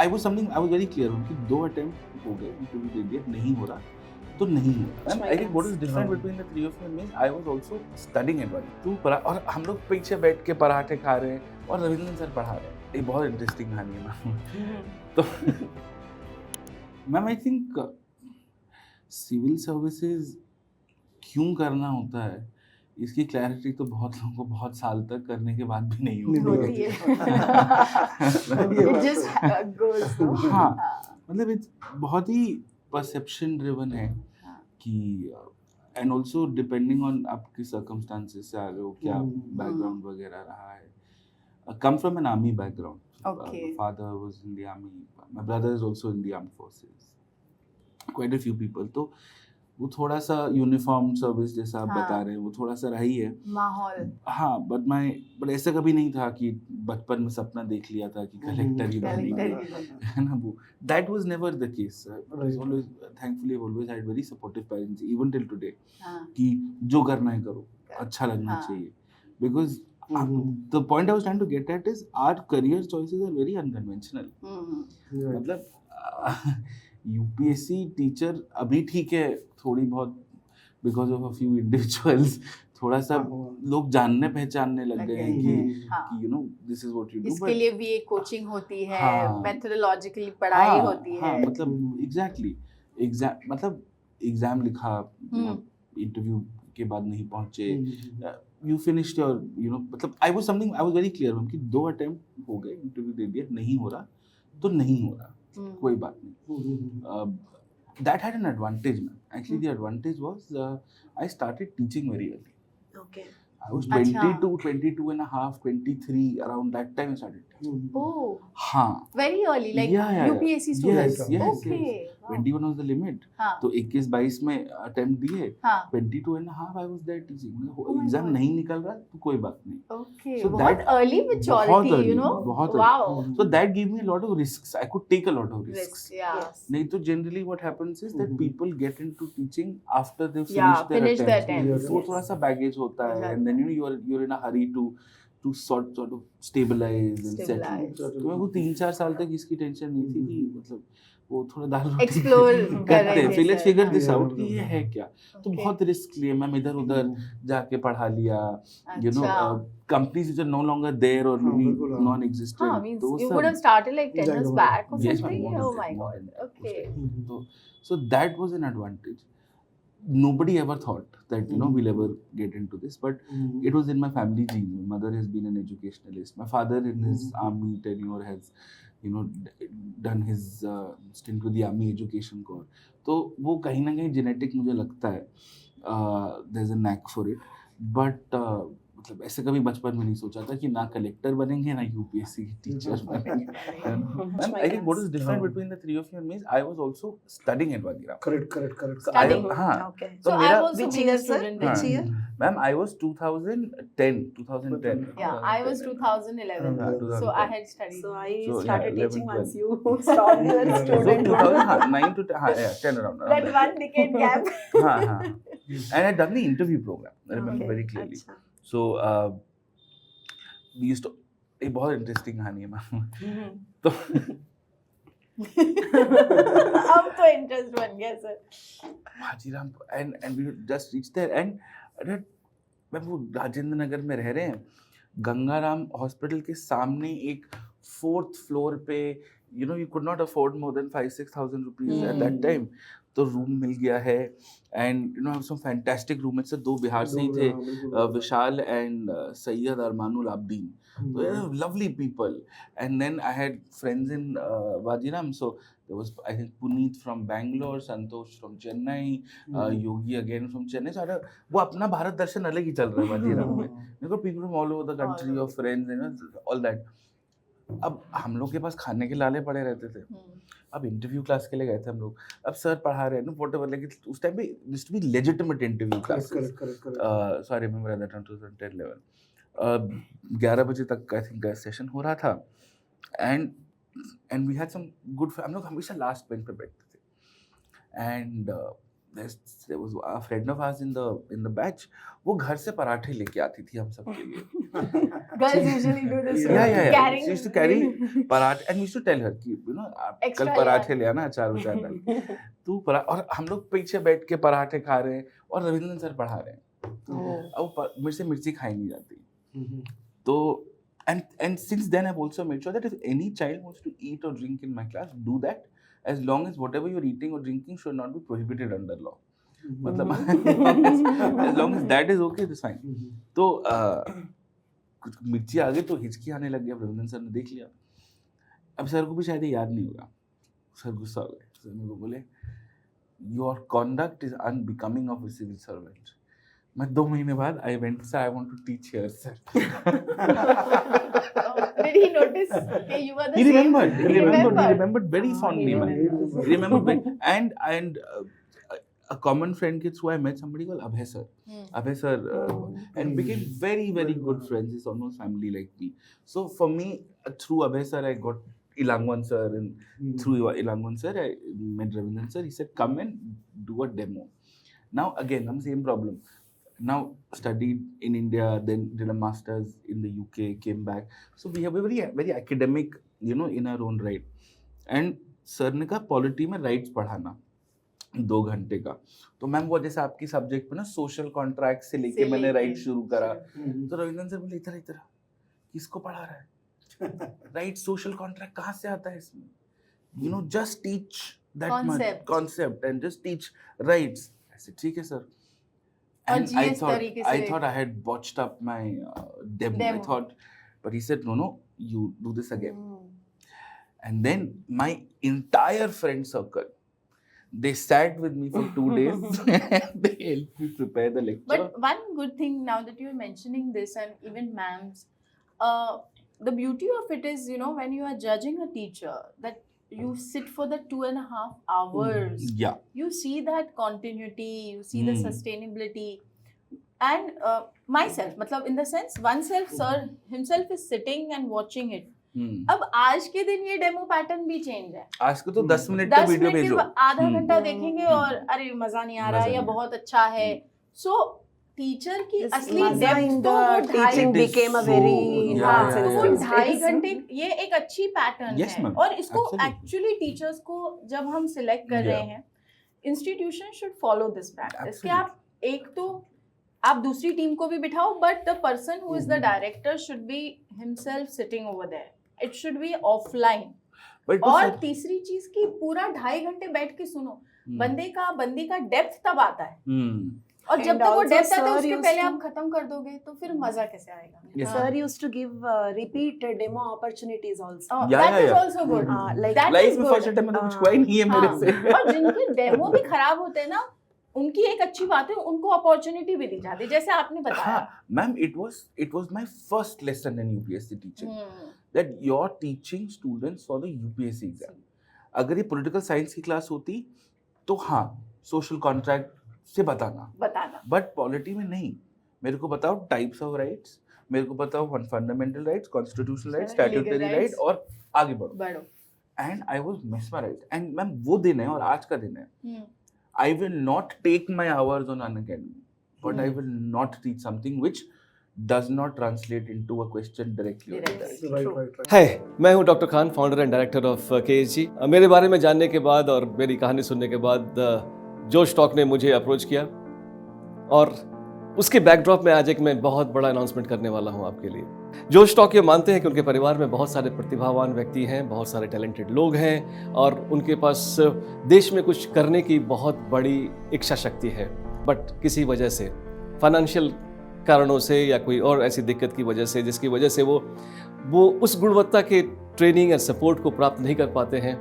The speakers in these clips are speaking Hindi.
आई वाज वेरी क्लियर कि 2 अटेम्प्ट हो गए, इंटरव्यू दे दिया, नहीं हो रहा तो नहीं हो रहा। And I think what is different between the three of means I was also studying at one और हम लोग पीछे बैठ के पराठे खा रहे हैं और रविंद्रन सर पढ़ा रहे हैं। ये बहुत इंटरेस्टिंग कहानी है मैम। तो ma'am I think civil services क्यों करना होता है इसकी क्लैरिटी तो बहुत लोगों को बहुत साल तक करने के बाद भी नहीं होती है। It just goes, no? हाँ, मतलब इट्स बहुत ही परसेप्शन ड्रिवन है कि एंड ऑल्सो डिपेंडिंग ऑन आपकी सर्कमस्टांसेस से आ रहे हो, क्या बैकग्राउंड वगैरह रहा है। Come from an army background, Okay. Father was in the army, my brother is also in the armed forces, quite a few people. तो वो थोड़ा सा यूनिफॉर्म सर्विस जैसा आप बता रहे हैं वो थोड़ा सा रही है माहौल। हाँ, बट ऐसा कभी नहीं था कि बचपन में सपना देख लिया था कि कलेक्टर ही बनेंगे, है ना। वो that was never the case. Always thankfully I always had very supportive parents even till today कि जो करना है करो, अच्छा लगना चाहिए। Because the point I was trying to get at is our career choices are very unconventional. मतलब यूपीएससी टीचर अभी ठीक है, थोड़ी बहुत because of a few individuals थोड़ा सा लोग जानने पहचानने लग गए हैं कि you know this is what you do. इसके लिए भी एक कोचिंग होती है, मेथोडोलॉजिकली पढ़ाई होती है। हाँ, मतलब एग्जैक्टली मतलब एग्जाम लिखा, इंटरव्यू के बाद नहीं पहुंचे, you finished your you know, मतलब आई वाज वेरी क्लियर कि 2 अटेम्प्ट हो गए, इंटरव्यू दे दिया, नहीं हो रहा तो नहीं हो रहा, कोई बात नहीं। That had an advantage, man. Actually, the advantage was I started teaching very early. Okay. I was 22, 22 and a half, 23, around that time I started teaching. Oh. हाँ. Very early, like UPSC student. Okay. Yes. 21 was the limit. तो 21-22 में attempt दिए. 22 and a half I was there teaching. Exam नहीं निकल रहा तो कोई बात नहीं. Okay. So बहुत early maturity, you know. बहुत wow. early. So that gave me a lot of risks. I could take a lot of risks. Yeah. नहीं तो generally what happens is that people get into teaching after they finish their attempt. तो थोड़ा सा baggage होता है, and then you know you're in a hurry to sort of stabilize and settle. तो मैं वो 3-4 साल तक इसकी टेंशन नहीं थी कि मतलब वो थोड़ा दाल रोटी एक्सप्लोर करते हैं, लेट्स फिगर दिस आउट कि ये है क्या। तो बहुत रिस्क लिए, मैं इधर उधर जाके पढ़ा लिया, you know companies which are no longer there or non-existent. I mean, you would have started like 10 years back or something. Oh my god. Okay. So that was an advantage. Nobody ever thought that you know we'll ever get into this, but it was in my family gene. My mother has been an educationalist. My father in his army tenure has you know done his stint with the army education corps. तो वो कहीं ना कहीं genetic मुझे लगता है, there's a knack for it, but मतलब ऐसे कभी बचपन में नहीं सोचा था कि ना कलेक्टर बनेंगे ना यूपीएससी की टीचर बनेंगे। Ma'am I think what is different between the three of you means I was also studying at Vajiram. Correct Studying. हाँ, Okay. तो So मेरा I was which being a year, sir? student. Which year? Ma'am I was 2010. Yeah, I was 2011. So I had studied. So I So, started yeah, teaching 11, once you stopped your So student. 2009 to 10 around That one decade gap. हाँ, and I done the interview program. I remember very clearly. अच्छा. So we used to, एक बहुत इंटरेस्टिंग कहानी है मैम। तो अब तो इंटरेस्ट बन गया sir. हाजीराम and we just reached there and मैं वो राजेंद्र नगर में रह रहे हैं, गंगाराम हॉस्पिटल के सामने एक 4th फ्लोर पे you know you could not afford more than 5,000-6,000 rupees at that time, तो रूम मिल गया है and you know have some fantastic roommates. 2 Bihar से ही थे, विशाल and Syed अरमानुल Abdin, so lovely people. And then I had friends in Vajiram, so there was I think Puneet from Bangalore, Santosh from Chennai, Yogi again from Chennai. So वो अपना भारत दर्शन अलग ही चल रहा है वाजीराम में, you know people from all over the country, your friends, you know all that. अब हम लोग के पास खाने के लाले पड़े रहते थे। अब इंटरव्यू क्लास के लिए गए थे हम लोग, अब सर पढ़ा रहे हैं ना व्हाटएवर, लाइक उस टाइम पे this to be legitimate interview classes. So I remember at that time 2010-11 11 बजे तक आई थिंक सेशन हो रहा था and we had some good, हम लोग हमेशा लास्ट बेंच पे बैठते थे and there was a friend of ours in the batch. वो घर से पराठे लेके आती थी हम सबके लिए. Girls usually do this. Yeah. Carrying. She used to carry पराठे, and we used to tell her कि आप Extra, कल पराठे ले आना अचार उचार डाल के. तू और हम लोग पीछे बैठ के पराठे खा रहे हैं और रविंद्रन सर पढ़ा रहे हैं. अब मेरे से मिर्ची खाई नहीं जाती. तो and since then I've also made sure that if any child wants to eat or drink in my class, do that, as long as whatever you're eating or drinking should not be prohibited under law. मतलब as long as that is okay, it's fine. तो कुछ मिर्ची आ गई तो हिचकी आने लग गया. रविंद्रन सर ने देख लिया. अब सर को भी शायद ये याद नहीं होगा. सर गुस्सा हो गए. सर मेरे को बोले, your conduct is unbecoming of a civil servant. मैं 2 महीने बाद I went sir, I want to teach here sir. Did he notice that you were the He same? remembered very fondly, man. He remembered and a common friend ke through I met somebody called Abhay sir. Abhay sir and became very, very good friends. He's almost family like me. So for me, through Abhay sir, I got Ilangwan sir, and through Ilangwan sir, I met Ravindran sir. He said, come and do a demo. Now again, same problem. Now studied in India, then did a master's in the UK, came back. So we have a very, very academic, in our own right. And sir ने कहा पॉलिटी में राइट्स पढ़ाना 2 घंटे का. तो मैम वो जैसे आपकी सब्जेक्ट पे ना सोशल कॉन्ट्रैक्ट से लेके मैंने राइट शुरू करा. तो रविंद्रन सर बोले इधर किसको पढ़ा रहा है? राइट सोशल कॉन्ट्रैक्ट कहाँ से आता है इसमें? Just teach that much concept and just teach rights. ऐसे ठीक है sir. And I thought I had botched up my demo. But he said, no, you do this again. And then my entire friend circle, they sat with me for 2 days. They helped me prepare the lecture. But one good thing now that you're mentioning this, and even ma'ams, the beauty of it is, when you are judging a teacher, that you sit for the 2.5 hours. Yeah. You see that continuity, you see the sustainability. And myself, matlab in the sense, oneself, sir himself is sitting and watching it. अब आज के दिन ये डेमो पैटर्न भी चेंज है. आज को तो 10 मिनट का वीडियो भेजो, आधा घंटा देखेंगे और अरे मजा नहीं आ रहा या बहुत अच्छा है. So टीचर की असली डेप्थ तो teaching became a very तो वो 2.5 घंटे ये एक अच्छी पैटर्न है. और इसको एक्चुअली टीचर्स को जब हम सिलेक्ट कर रहे हैं, institution should follow this practice कि आप एक तो आप दूसरी टीम को भी बिठाओ, but the person who is the director should be himself sitting over there. It should be offline. और तीसरी चीज की पूरा 2.5 घंटे बैठ के सुनो. बंदी का डेप्थ तब आता है. और जब तक वो डेप्थ आता है उसके पहले आप खत्म कर दोगे तो फिर मजा कैसे आएगा? Sir used to give repeat demo opportunities also. That is also good. Life में फर्स्ट अटेम्प्ट में कुछ हुआ ही नहीं है मेरे से. और जिनके डेमो भी खराब होते हैं ना, उनकी एक अच्छी बात है, उनको अपॉर्चुनिटी भी दी जाती है, जैसे आपने बताया. Ma'am it was my first lesson in UPSC teaching that you're teaching students for the UPSC exam. अगर ये पॉलिटिकल साइंस की क्लास होती तो हाँ सोशल कॉन्ट्रैक्ट से बताना, बट पॉलिटी में नहीं. मेरे को बताओ टाइप्स ऑफ राइट्स, मेरे को बताओ fundamental rights, constitutional rights, statutory right, और आगे बढ़ो. And I was mesmerised. And ma'am वो दिन है और आज का दिन है. I will not take my hours on Unacademy, but I will not teach something which does not translate into a question directly. Right. हाय, मैं हूं doctor Khan, founder and director of KSG. मेरे बारे में जानने के बाद और मेरी कहानी सुनने के बाद जोश टॉक ने मुझे अप्रोच किया, और उसके बैकड्रॉप में आज एक मैं बहुत बड़ा अनाउंसमेंट करने वाला हूं आपके लिए. जोश टॉक ये मानते हैं कि उनके परिवार में बहुत सारे प्रतिभावान व्यक्ति हैं, बहुत सारे टैलेंटेड लोग हैं, और उनके पास देश में कुछ करने की बहुत बड़ी इच्छा शक्ति है, बट किसी वजह से, फाइनेंशियल कारणों से या कोई और ऐसी दिक्कत की वजह से, जिसकी वजह से वो उस गुणवत्ता के ट्रेनिंग और सपोर्ट को प्राप्त नहीं कर पाते हैं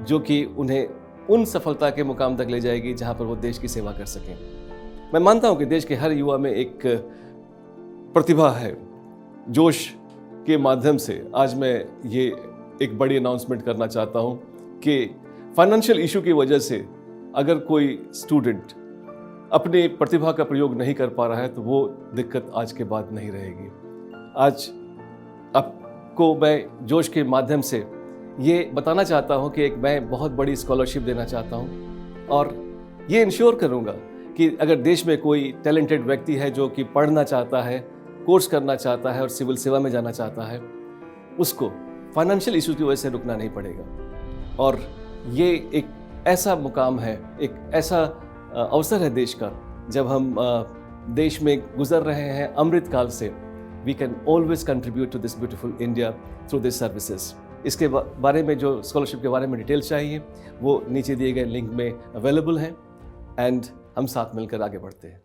जो कि उन्हें उन सफलता के मुकाम तक ले जाएगी जहां पर वो देश की सेवा कर सकें. मैं मानता हूं कि देश के हर युवा में एक प्रतिभा है. जोश के माध्यम से आज मैं ये एक बड़ी अनाउंसमेंट करना चाहता हूं कि फाइनेंशियल इशू की वजह से अगर कोई स्टूडेंट अपनी प्रतिभा का प्रयोग नहीं कर पा रहा है तो वो दिक्कत आज के बाद नहीं रहेगी. आज आपको मैं जोश के माध्यम से ये बताना चाहता हूं कि मैं बहुत बड़ी स्कॉलरशिप देना चाहता हूं, और ये इंश्योर करूँगा कि अगर देश में कोई टैलेंटेड व्यक्ति है जो कि पढ़ना चाहता है, कोर्स करना चाहता है और सिविल सेवा में जाना चाहता है, उसको फाइनेंशियल इशू की वजह से रुकना नहीं पड़ेगा। और ये एक ऐसा मुकाम है, एक ऐसा अवसर है देश का, जब हम देश में गुजर रहे हैं अमृत काल से, we can always contribute to this beautiful India through this services. इसके बारे में जो स्कॉलरशिप के बारे में डिटेल चाहिए वो नीचे दिए गए लिंक में अवेलेबल हैं, एंड हम साथ मिलकर आगे बढ़ते हैं।